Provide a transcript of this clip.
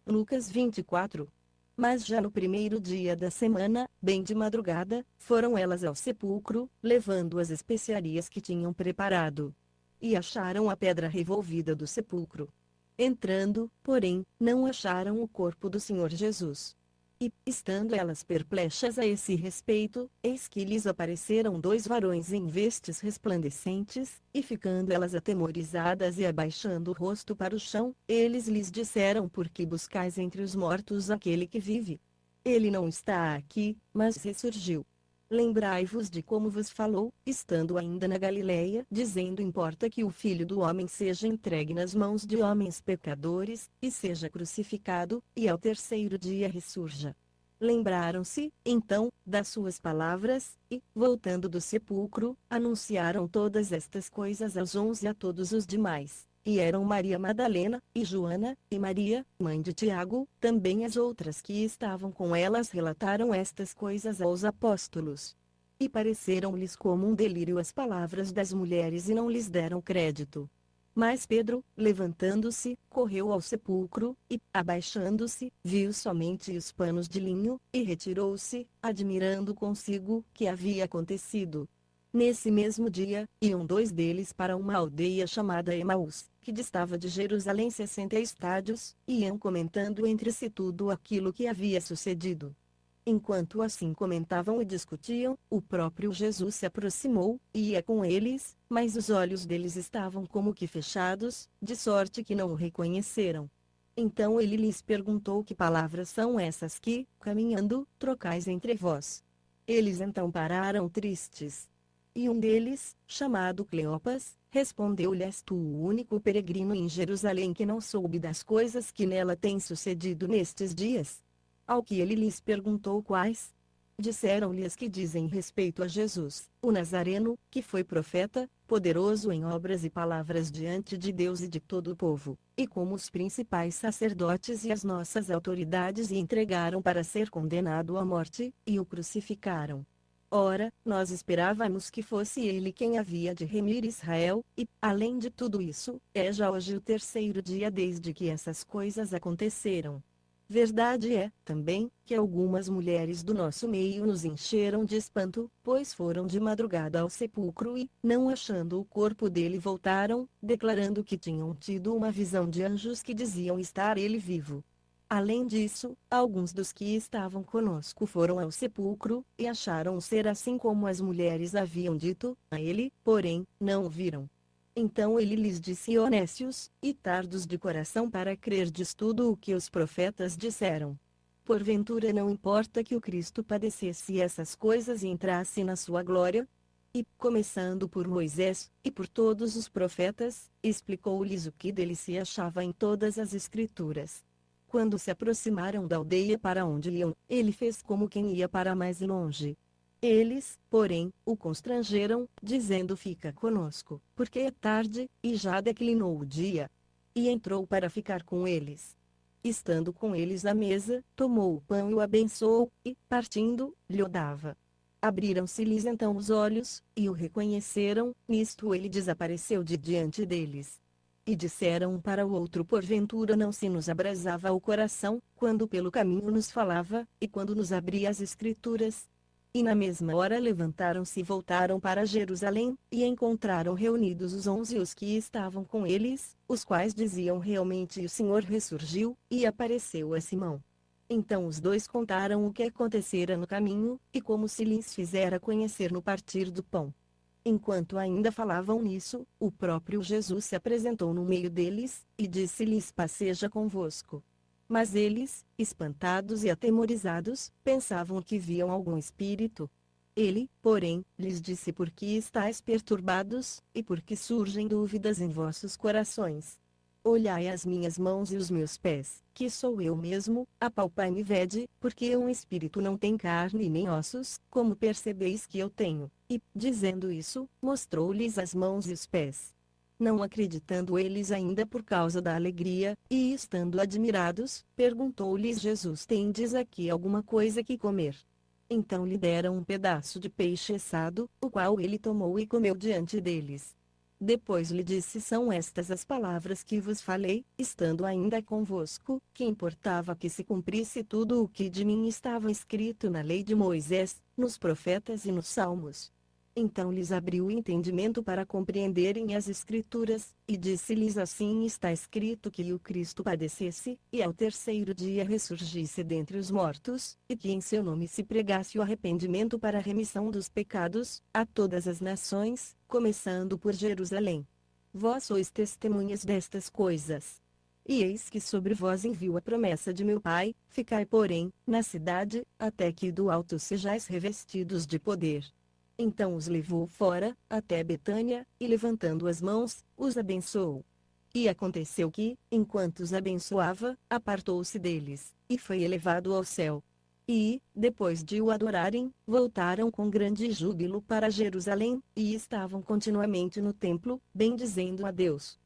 Lucas 24. Mas já no primeiro dia da semana, bem de madrugada, foram elas ao sepulcro, levando as especiarias que tinham preparado. E acharam a pedra revolvida do sepulcro. Entrando, porém, não acharam o corpo do Senhor Jesus. E, estando elas perplexas a esse respeito, eis que lhes apareceram dois varões em vestes resplandecentes, e ficando elas atemorizadas e abaixando o rosto para o chão, eles lhes disseram: por que buscais entre os mortos aquele que vive? Ele não está aqui, mas ressurgiu. Lembrai-vos de como vos falou, estando ainda na Galileia, dizendo: importa que o Filho do Homem seja entregue nas mãos de homens pecadores, e seja crucificado, e ao terceiro dia ressurja. Lembraram-se, então, das suas palavras, e, voltando do sepulcro, anunciaram todas estas coisas aos 11 e a todos os demais. E eram Maria Madalena, e Joana, e Maria, mãe de Tiago, também as outras que estavam com elas relataram estas coisas aos apóstolos. E pareceram-lhes como um delírio as palavras das mulheres e não lhes deram crédito. Mas Pedro, levantando-se, correu ao sepulcro, e, abaixando-se, viu somente os panos de linho, e retirou-se, admirando consigo que havia acontecido. Nesse mesmo dia, iam dois deles para uma aldeia chamada Emaús, que distava de Jerusalém 60 estádios, e iam comentando entre si tudo aquilo que havia sucedido. Enquanto assim comentavam e discutiam, o próprio Jesus se aproximou, e ia com eles, mas os olhos deles estavam como que fechados, de sorte que não o reconheceram. Então ele lhes perguntou: que palavras são essas que, caminhando, trocais entre vós? Eles então pararam tristes. E um deles, chamado Cleopas, respondeu-lhe: és tu o único peregrino em Jerusalém que não soube das coisas que nela têm sucedido nestes dias? Ao que ele lhes perguntou quais. Disseram-lhe as que dizem respeito a Jesus, o Nazareno, que foi profeta, poderoso em obras e palavras diante de Deus e de todo o povo, e como os principais sacerdotes e as nossas autoridades o entregaram para ser condenado à morte, e o crucificaram. Ora, nós esperávamos que fosse ele quem havia de remir Israel, e, além de tudo isso, é já hoje o terceiro dia desde que essas coisas aconteceram. Verdade é, também, que algumas mulheres do nosso meio nos encheram de espanto, pois foram de madrugada ao sepulcro e, não achando o corpo dele, voltaram, declarando que tinham tido uma visão de anjos que diziam estar ele vivo. Além disso, alguns dos que estavam conosco foram ao sepulcro, e acharam ser assim como as mulheres haviam dito a ele, porém, não o viram. Então ele lhes disse: honestos, e tardos de coração para crerdes tudo o que os profetas disseram. Porventura não importa que o Cristo padecesse essas coisas e entrasse na sua glória? E, começando por Moisés, e por todos os profetas, explicou-lhes o que dele se achava em todas as Escrituras. Quando se aproximaram da aldeia para onde iam, ele fez como quem ia para mais longe. Eles, porém, o constrangeram, dizendo: fica conosco, porque é tarde, e já declinou o dia. E entrou para ficar com eles. Estando com eles à mesa, tomou o pão e o abençoou, e, partindo, lhe o dava. Abriram-se-lhes então os olhos, e o reconheceram, nisto ele desapareceu de diante deles. E disseram um para o outro: porventura não se nos abrasava o coração, quando pelo caminho nos falava, e quando nos abria as Escrituras? E na mesma hora levantaram-se e voltaram para Jerusalém, e encontraram reunidos os 11 e os que estavam com eles, os quais diziam: realmente o Senhor ressurgiu, e apareceu a Simão. Então os dois contaram o que acontecera no caminho, e como se lhes fizera conhecer no partir do pão. Enquanto ainda falavam nisso, o próprio Jesus se apresentou no meio deles, e disse-lhes: paz seja convosco. Mas eles, espantados e atemorizados, pensavam que viam algum espírito. Ele, porém, lhes disse: por que estáis perturbados, e por que surgem dúvidas em vossos corações? Olhai as minhas mãos e os meus pés, que sou eu mesmo, apalpai-me e vede, porque um espírito não tem carne nem ossos, como percebeis que eu tenho. E, dizendo isso, mostrou-lhes as mãos e os pés. Não acreditando eles ainda por causa da alegria, e estando admirados, perguntou-lhes Jesus: tendes aqui alguma coisa que comer? Então lhe deram um pedaço de peixe assado, o qual ele tomou e comeu diante deles. Depois lhe disse: são estas as palavras que vos falei, estando ainda convosco, que importava que se cumprisse tudo o que de mim estava escrito na lei de Moisés, nos profetas e nos salmos. Então lhes abriu o entendimento para compreenderem as Escrituras, e disse-lhes: assim está escrito que o Cristo padecesse, e ao terceiro dia ressurgisse dentre os mortos, e que em seu nome se pregasse o arrependimento para a remissão dos pecados, a todas as nações, começando por Jerusalém. Vós sois testemunhas destas coisas. E eis que sobre vós envio a promessa de meu Pai, ficai porém, na cidade, até que do alto sejais revestidos de poder. Então os levou fora, até Betânia, e levantando as mãos, os abençoou. E aconteceu que, enquanto os abençoava, apartou-se deles, e foi elevado ao céu. E, depois de o adorarem, voltaram com grande júbilo para Jerusalém, e estavam continuamente no templo, bendizendo a Deus.